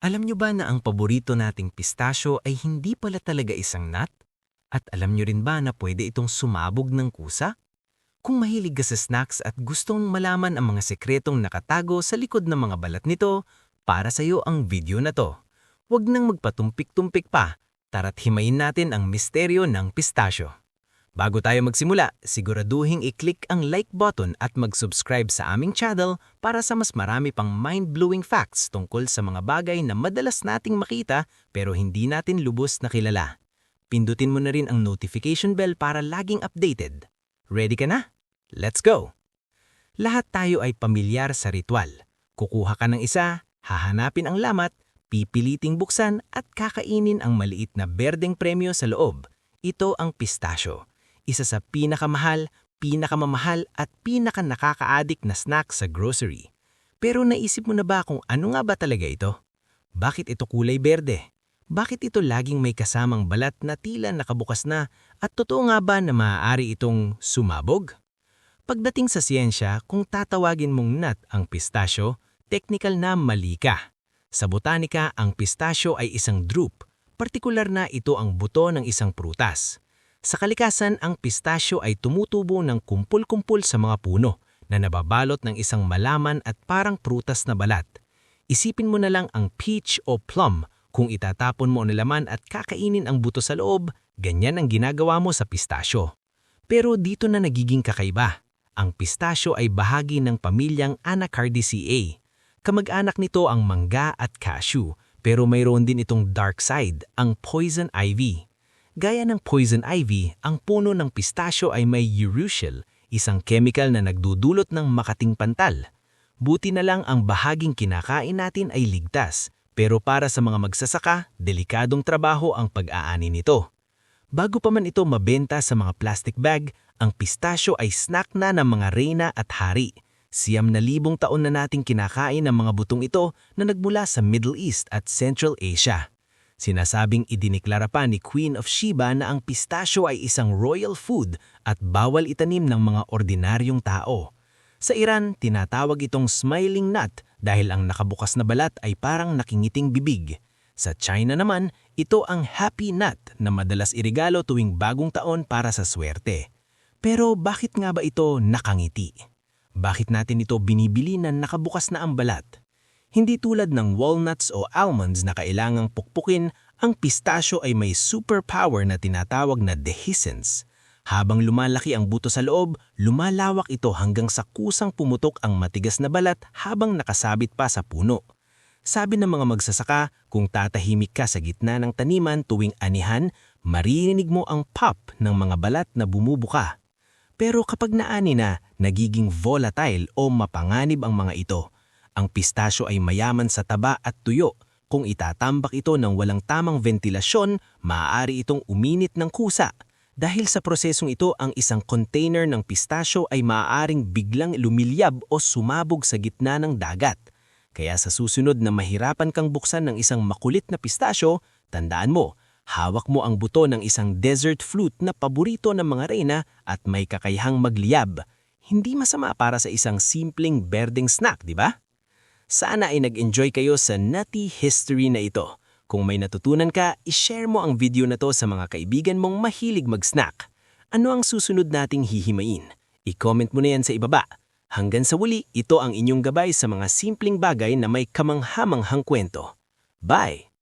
Alam nyo ba na ang paborito nating pistasyo ay hindi pala talaga isang nut? At alam nyo rin ba na pwede itong sumabog ng kusa? Kung mahilig ka sa snacks at gustong malaman ang mga sekretong nakatago sa likod ng mga balat nito, para sa iyo ang video na to. Huwag nang magpatumpik-tumpik pa, tara't himayin natin ang misteryo ng pistasyo. Bago tayo magsimula, siguraduhin i-click ang like button at mag-subscribe sa aming channel para sa mas marami pang mind-blowing facts tungkol sa mga bagay na madalas nating makita pero hindi natin lubos na kilala. Pindutin mo na rin ang notification bell para laging updated. Ready ka na? Let's go! Lahat tayo ay pamilyar sa ritual. Kukuha ka ng isa, hahanapin ang lamat, pipiliting buksan at kakainin ang maliit na berdeng premyo sa loob. Ito ang pistasyo. Isa sa pinakamahal, pinakamamahal at pinakanakaka-addict na snack sa grocery. Pero naisip mo na ba kung ano nga ba talaga ito? Bakit ito kulay berde? Bakit ito laging may kasamang balat na tila nakabukas na at totoo nga ba na maaari itong sumabog? Pagdating sa siyensya, kung tatawagin mong nut ang pistasyo, technical na mali ka. Sa botanika, ang pistasyo ay isang drupe, partikular na ito ang buto ng isang prutas. Sa kalikasan, ang pistasyo ay tumutubo ng kumpul-kumpul sa mga puno na nababalot ng isang malaman at parang prutas na balat. Isipin mo na lang ang peach o plum kung itatapon mo ang laman at kakainin ang buto sa loob, ganyan ang ginagawa mo sa pistasyo. Pero dito na nagiging kakaiba. Ang pistasyo ay bahagi ng pamilyang Anacardiaceae. Kamag-anak nito ang mangga at cashew, pero mayroon din itong dark side, ang poison ivy. Gaya ng poison ivy, ang puno ng pistasyo ay may urushiol, isang chemical na nagdudulot ng makating pantal. Buti na lang ang bahaging kinakain natin ay ligtas, pero para sa mga magsasaka, delikadong trabaho ang pag-aani nito. Bago pa man ito mabenta sa mga plastic bag, ang pistasyo ay snack na ng mga reyna at hari. 9,000 taon na nating kinakain ang mga butong ito na nagmula sa Middle East at Central Asia. Sinasabing idiniklara pa ni Queen of Sheba na ang pistasyo ay isang royal food at bawal itanim ng mga ordinaryong tao. Sa Iran, tinatawag itong smiling nut dahil ang nakabukas na balat ay parang nakingiting bibig. Sa China naman, ito ang happy nut na madalas irigalo tuwing bagong taon para sa swerte. Pero bakit nga ba ito nakangiti? Bakit natin ito binibili na nakabukas na ang balat? Hindi tulad ng walnuts o almonds na kailangang pukpukin, ang pistasyo ay may superpower na tinatawag na dehiscence. Habang lumalaki ang buto sa loob, lumalawak ito hanggang sa kusang pumutok ang matigas na balat habang nakasabit pa sa puno. Sabi ng mga magsasaka, kung tatahimik ka sa gitna ng taniman tuwing anihan, maririnig mo ang pop ng mga balat na bumubuka. Pero kapag naani na, nagiging volatile o mapanganib ang mga ito. Ang pistasyo ay mayaman sa taba at tuyo. Kung itatambak ito ng walang tamang ventilasyon, maaari itong uminit ng kusa. Dahil sa prosesong ito, ang isang container ng pistasyo ay maaaring biglang lumilyab o sumabog sa gitna ng dagat. Kaya sa susunod na mahirapan kang buksan ng isang makulit na pistasyo, tandaan mo, hawak mo ang buto ng isang desert fruit na paborito ng mga reyna at may kakayahang magliyab. Hindi masama para sa isang simpleng berdeng snack, di ba? Sana ay nag-enjoy kayo sa nutty history na ito. Kung may natutunan ka, ishare mo ang video na to sa mga kaibigan mong mahilig mag-snack. Ano ang susunod nating hihimain? I-comment mo na yan sa ibaba. Hanggang sa muli, ito ang inyong gabay sa mga simpleng bagay na may kamanghamanghang kwento. Bye!